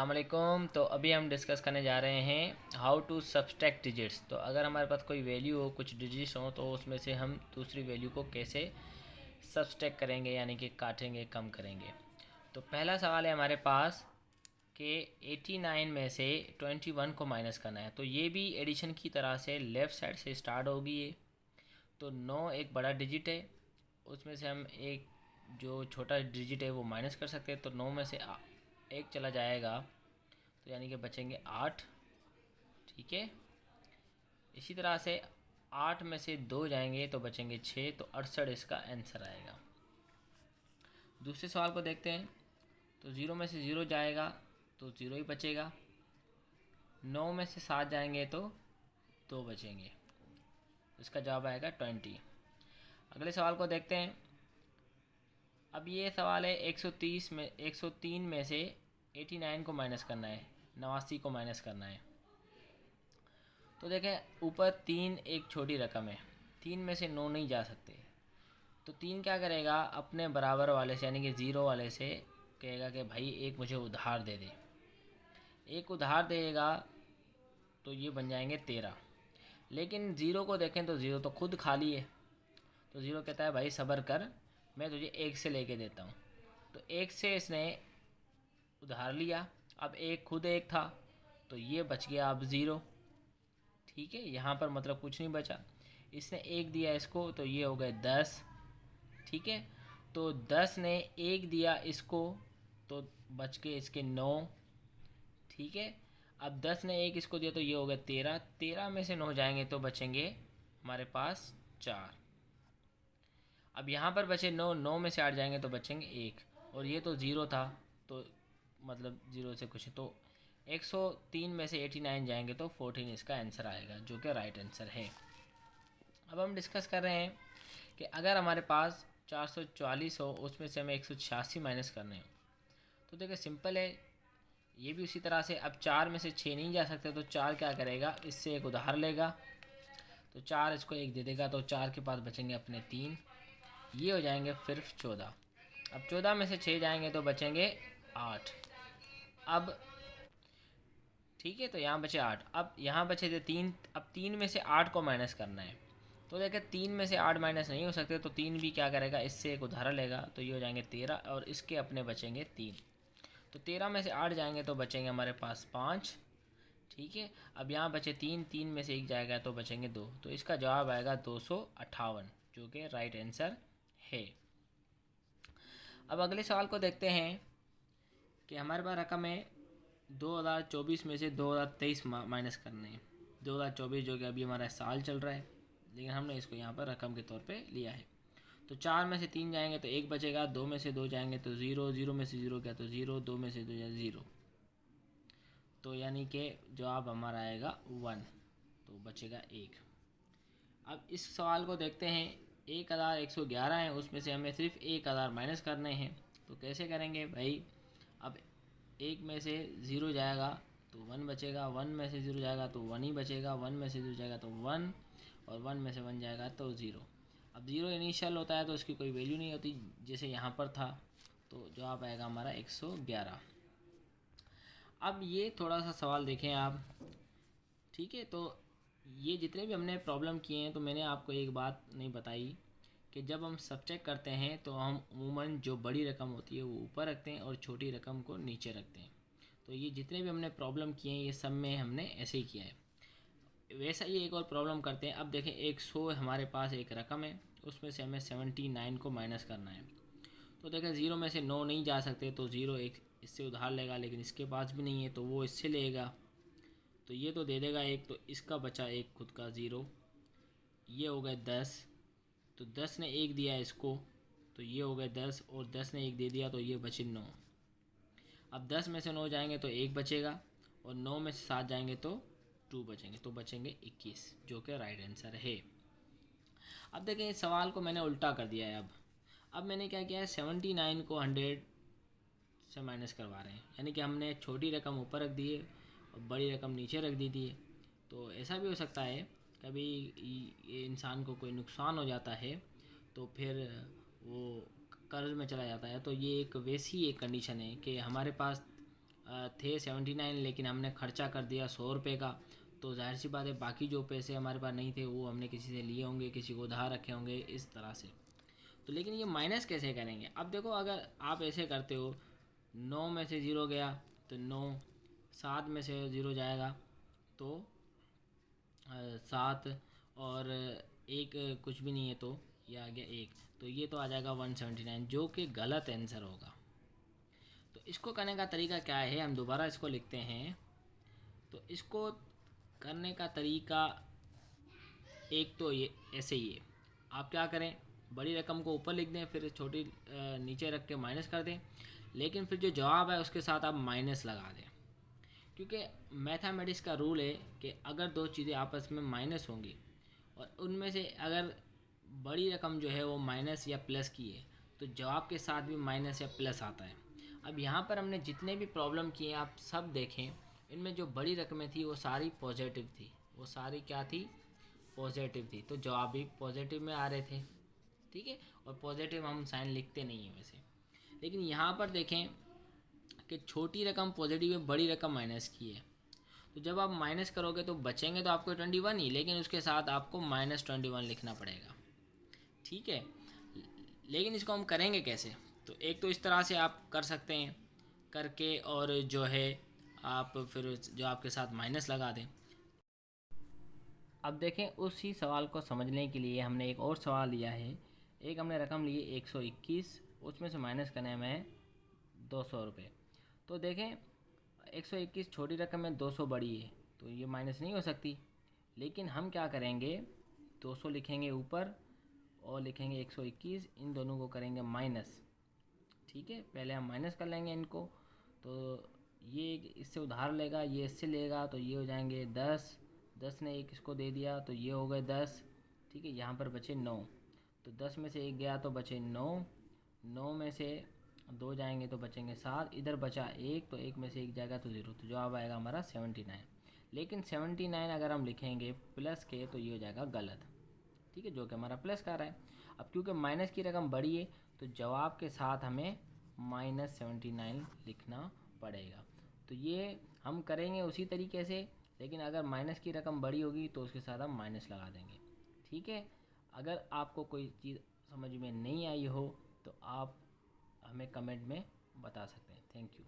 अस्सलाम वालेकुम। तो अभी हम डिस्कस करने जा रहे हैं हाउ टू सब्सट्रैक्ट डिजिट्स। तो अगर हमारे पास कोई वैल्यू हो, कुछ डिजिट्स हो, तो उसमें से हम दूसरी वैल्यू को कैसे सब्सट्रैक्ट करेंगे, यानी कि काटेंगे, कम करेंगे। तो पहला सवाल है हमारे पास कि 89 में से 21 को माइनस करना है। तो ये भी एडिशन की तरह से लेफ़्ट साइड से स्टार्ट होगी ये। तो 9 एक बड़ा डिजिट है, उसमें से हम एक जो छोटा डिजिट है वो माइनस कर सकते हैं। तो 9 में से एक चला जाएगा, तो यानी कि बचेंगे 8। ठीक है, इसी तरह से 8 में से 2 जाएंगे तो बचेंगे 6। तो 68 इसका आंसर आएगा। दूसरे सवाल को देखते हैं। तो 0 में से 0 जाएगा तो 0 ही बचेगा। 9 में से 7 जाएंगे तो 2 बचेंगे। इसका जवाब आएगा 20। अगले सवाल को देखते हैं। अब ये सवाल है 103 में से 89 को माइनस करना है, 89 को माइनस करना है। तो देखें, ऊपर 3 एक छोटी रकम है, 3 में से 9 नहीं जा सकते। तो 3 क्या करेगा, अपने बराबर वाले से यानी कि 0 वाले से कहेगा कि भाई एक मुझे उधार दे दे। एक उधार देगा तो ये बन जाएंगे 13। लेकिन 0 को देखें तो 0 तो खुद खाली है। तो 0 कहता है भाई सब्र कर, मैं तुझे 1 से लेके देता हूँ। तो 1 से इसने उधार लिया। अब एक खुद 1 था, तो ये बच गया अब 0। ठीक है, यहाँ पर मतलब कुछ नहीं बचा। इसने 1 दिया इसको, तो ये हो गए 10। ठीक है, तो 10 ने 1 दिया इसको, तो बच गए इसके 9। ठीक है, अब 10 ने 1 इसको दिया, तो ये हो गया 13। 13 में से 9 जाएंगे तो बचेंगे हमारे पास 4। अब यहाँ पर बचे 9, 9 में से 8 जाएंगे तो बचेंगे 1। और ये तो 0 था, तो मतलब 0 से कुछ, तो 103 में से 89 जाएंगे तो 14 इसका आंसर आएगा, जो कि राइट आंसर है। अब हम डिस्कस कर रहे हैं कि अगर हमारे पास 444 हो, उसमें से हमें 186 माइनस करने हो। तो देखिए सिंपल है, ये भी उसी तरह से। अब 4 में से 6 नहीं जा सकते, तो 4 क्या करेगा, इससे एक उधार लेगा। तो 4 इसको 1 दे देगा, तो 4 के पास बचेंगे अपने 3। ये हो जाएंगे फिर 14। अब 14 में से 6 जाएंगे तो बचेंगे 8। अब ठीक है, तो यहाँ बचे 8। अब यहाँ बचे थे 3। अब 3 में से 8 को माइनस करना है। तो देखिए 3 में से 8 माइनस नहीं हो सकते, तो 3 भी क्या करेगा, इससे एक उधार लेगा। तो ये हो जाएंगे 13, और इसके अपने बचेंगे 3। तो 13 में से 8 जाएंगे तो बचेंगे हमारे पास 5। ठीक है, अब यहाँ बचे 3, 3 में से 1 जाएगा तो बचेंगे 2। तो इसका जवाब आएगा 258, जो कि राइट आंसर है। अब अगले सवाल को देखते हैं कि हमारे पास रकम है 2024 में से 2023 माइनस करने हैं। 2024 जो कि अभी हमारा साल चल रहा है, लेकिन हमने इसको यहाँ पर रकम के तौर पे लिया है। तो 4 में से 3 जाएंगे तो 1 बचेगा। 2 में से 2 जाएंगे तो 0, 0 में से 0 क्या तो 0, 2 में से 2 या 0। तो यानी कि जवाब हमारा आएगा 1, तो बचेगा 1। अब इस सवाल को देखते हैं। 1111 है, उसमें से हमें सिर्फ 1000 माइनस करने हैं। तो कैसे करेंगे भाई, अब 1 में से 0 जाएगा तो 1 बचेगा। 1 में से 0 जाएगा तो 1 ही बचेगा। 1 में से 0 जाएगा तो 1, और 1 में से 1 जाएगा तो 0। अब 0 इनिशियल होता है तो उसकी कोई वैल्यू नहीं होती, जैसे यहाँ पर था। तो जवाब आएगा हमारा 111। अब ये थोड़ा सा सवाल देखें आप। ठीक है, तो ये जितने भी हमने प्रॉब्लम किए हैं, तो मैंने आपको एक बात नहीं बताई कि जब हम सब्ट्रैक्ट करते हैं तो हम अमूमन जो बड़ी रकम होती है वो ऊपर रखते हैं और छोटी रकम को नीचे रखते हैं। तो ये जितने भी हमने प्रॉब्लम किए हैं, ये सब में हमने ऐसे ही किया है। वैसा ही एक और प्रॉब्लम करते हैं। अब देखें, 100 हमारे पास एक रकम है, उसमें से हमें 79 को माइनस करना है। तो देखें 0 में से 9 नहीं जा सकते, तो 0 एक इससे उधार लेगा, लेकिन इसके पास भी नहीं है तो वो इससे लेगा। तो ये तो दे देगा 1, तो इसका बचा एक खुद का 0। ये हो गए 10। तो 10 ने 1 दिया इसको, तो ये हो गए 10, और 10 ने 1 दे दिया, तो ये बचे 9। अब 10 में से 9 जाएंगे तो 1 बचेगा, और 9 में से 7 जाएंगे तो 2 बचेंगे। तो बचेंगे 21, जो कि राइट आंसर है। अब देखें, इस सवाल को मैंने उल्टा कर दिया है। अब मैंने क्या किया है, 79 को 100 से माइनस करवा रहे हैं, यानी कि हमने छोटी रकम ऊपर रख दी है और बड़ी रकम नीचे रख दी थी। तो ऐसा भी हो सकता है कभी इंसान को कोई नुकसान हो जाता है, तो फिर वो कर्ज में चला जाता है। तो ये एक वैसी एक कंडीशन है कि हमारे पास थे 79, लेकिन हमने खर्चा कर दिया 100 रुपये का, तो जाहिर सी बात है बाकी जो पैसे हमारे पास नहीं थे वो हमने किसी से लिए होंगे, किसी को उधार रखे होंगे, इस तरह से। तो लेकिन ये माइनस कैसे करेंगे? अब देखो, अगर आप ऐसे करते हो, 9 में से 0 गया तो 9, 7 में से 0 जाएगा तो 7, और एक कुछ भी नहीं है तो ये आ गया 1, तो ये तो आ जाएगा 179, जो कि गलत आंसर होगा। तो इसको करने का तरीका क्या है, हम दोबारा इसको लिखते हैं। तो इसको करने का तरीका एक तो ये ऐसे ही है, आप क्या करें, बड़ी रकम को ऊपर लिख दें, फिर छोटी नीचे रख के माइनस कर दें, लेकिन फिर जो जवाब है उसके साथ आप माइनस लगा दें, क्योंकि मैथमेटिक्स का रूल है कि अगर दो चीज़ें आपस में माइनस होंगी और उनमें से अगर बड़ी रकम जो है वो माइनस या प्लस की है, तो जवाब के साथ भी माइनस या प्लस आता है। अब यहाँ पर हमने जितने भी प्रॉब्लम किए आप सब देखें, इनमें जो बड़ी रकमें थी वो सारी पॉजिटिव थी, वो सारी क्या थी, पॉजिटिव थी, तो जवाब भी पॉजिटिव में आ रहे थे। ठीक है, और पॉजिटिव हम साइन लिखते नहीं हैं वैसे। लेकिन यहाँ पर देखें कि छोटी रकम पॉजिटिव है, बड़ी रकम माइनस की है, तो जब आप माइनस करोगे तो बचेंगे तो आपको 21 ही, लेकिन उसके साथ आपको -21 लिखना पड़ेगा। ठीक है, लेकिन इसको हम करेंगे कैसे? तो एक तो इस तरह से आप कर सकते हैं करके, और जो है आप फिर जो आपके साथ माइनस लगा दें। अब देखें, उसी सवाल को समझने के लिए हमने एक और सवाल लिया है। एक हमने रकम ली 121, उसमें से माइनस करने में 200 रुपये। तो देखें, 121 छोटी रकम है, 200 बड़ी है, तो ये माइनस नहीं हो सकती। लेकिन हम क्या करेंगे, 200 लिखेंगे ऊपर और लिखेंगे 121, इन दोनों को करेंगे माइनस। ठीक है, पहले हम माइनस कर लेंगे इनको, तो ये इससे उधार लेगा, ये इससे लेगा, तो ये हो जाएंगे 10, 10 ने एक इसको दे दिया तो ये हो गए 10। ठीक है, यहाँ पर बचे 9, तो 10 में से एक गया तो बचे 9, 9 में से 2 जाएंगे तो बचेंगे 7, इधर बचा 1, तो 1 में से 1 जाएगा तो 0, तो जवाब आएगा हमारा 79। लेकिन 79 अगर हम लिखेंगे प्लस के तो ये हो जाएगा गलत। ठीक है, जो कि हमारा प्लस का रहा है। अब क्योंकि माइनस की रकम बड़ी है तो जवाब के साथ हमें -79 लिखना पड़ेगा। तो ये हम करेंगे उसी तरीके से, लेकिन अगर माइनस की रकम बड़ी होगी तो उसके साथ हम माइनस लगा देंगे। ठीक है, अगर आपको कोई चीज़ समझ में नहीं आई हो तो आप हमें कमेंट में बता सकते हैं। Thank you.